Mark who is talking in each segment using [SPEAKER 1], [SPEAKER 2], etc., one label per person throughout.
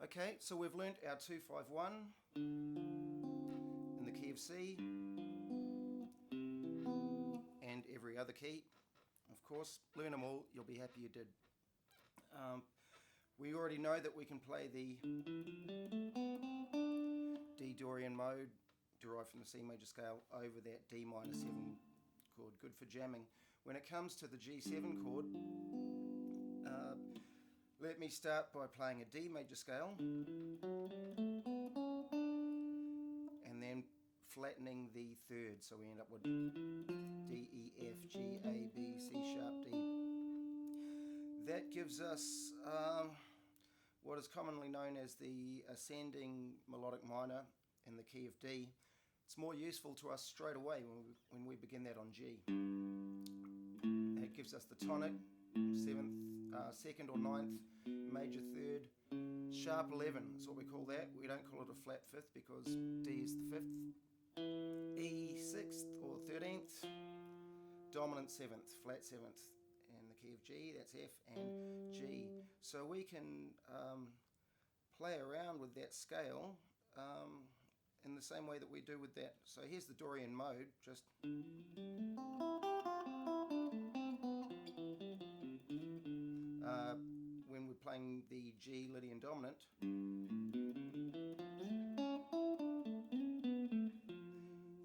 [SPEAKER 1] Okay, so we've learnt our 2-5-1 in the key of C and every other key. Of course, learn them all, you'll be happy you did. We already know that we can play the D Dorian mode derived from the C major scale over that D minor 7 chord, good for jamming. When it comes to the G7 chord, let me start by playing a D major scale and then flattening the third, so we end up with D, E, F, G, A, B, C sharp, D. That gives us what is commonly known as the ascending melodic minor in the key of D. It's more useful to us straight away when we begin that on G. It gives us the tonic, 7th, 2nd or 9th, major 3rd, sharp 11 is what we call that. We don't call it a flat 5th because D is the 5th, E 6th or 13th, dominant 7th, flat 7th, and the key of G, that's F and G. So we can play around with that scale in the same way that we do with that. So here's the Dorian mode, just when we're playing the G Lydian dominant,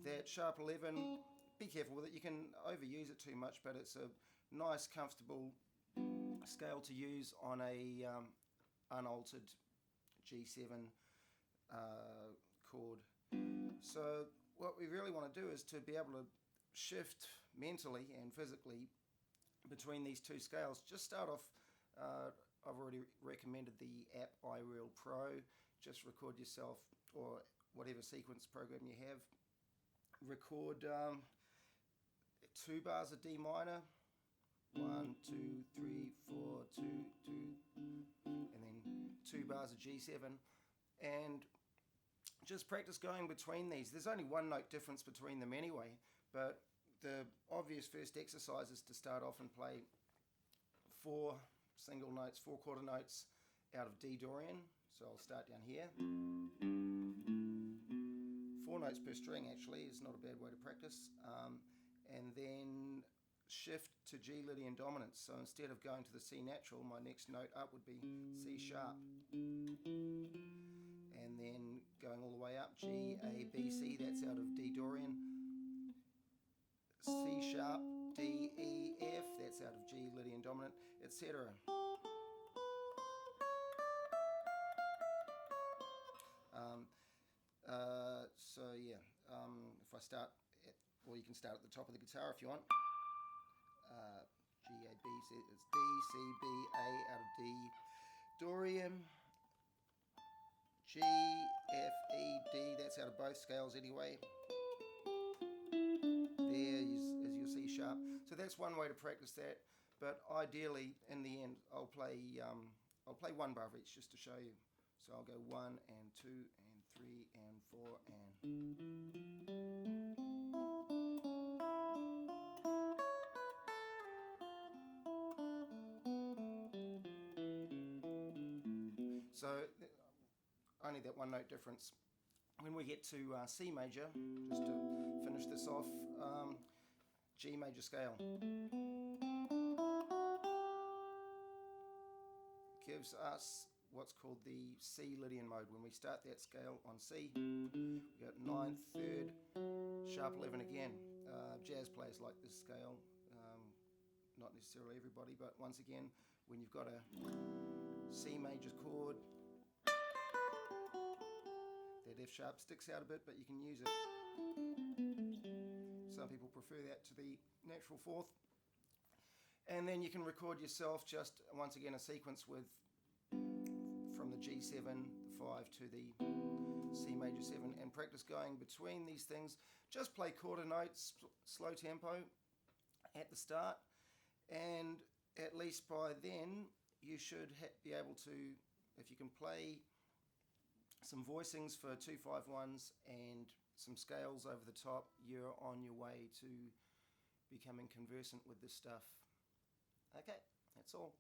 [SPEAKER 1] that sharp 11, be careful with it, you can overuse it too much, but it's a nice comfortable scale to use on a unaltered G7 chord. So what we really want to do is to be able to shift mentally and physically between these two scales. Just start off, I've already recommended the app iReal Pro. Just record yourself, or whatever sequence program you have, record 2 bars of D minor, 1, 2, 3, 4, 2, 2, and then 2 bars of G7, and just practice going between these. There's only one note difference between them anyway, but the obvious first exercise is to start off and play 4 single notes, 4 quarter notes out of D Dorian. So I'll start down here. 4 notes per string actually is not a bad way to practice. And then shift to G Lydian dominant. So instead of going to the C natural, my next note up would be C sharp. And then going all the way up, G, A, B, C, that's out of D Dorian. C sharp, D, E, F, that's out of G Lydian dominant, etc. So yeah, if I start, or you can start at the top of the guitar if you want. G, A, B, C, it's D, C, B, A out of D Dorian. G, F, E, D, that's out of both scales anyway. There is your C sharp. So that's one way to practice that, but ideally in the end I'll play 1 bar of each just to show you. So I'll go 1 and 2 and 3 and 4 and... So only that 1 note difference. When we get to C major, just to finish this off, G major scale gives us what's called the C Lydian mode. When we start that scale on C, we got 9th, 3rd, sharp 11 again. Jazz players like this scale, not necessarily everybody, but once again, when you've got a C major chord, that F sharp sticks out a bit, but you can use it. Some people prefer that to the natural 4th. And then you can record yourself just, once again, a sequence with, from the G7, the 5 to the C major 7, and practice going between these things. Just play quarter notes, slow tempo at the start, and at least by then you should be able to, if you can play some voicings for 2-5-1s and some scales over the top, you're on your way to becoming conversant with this stuff. Okay, that's all.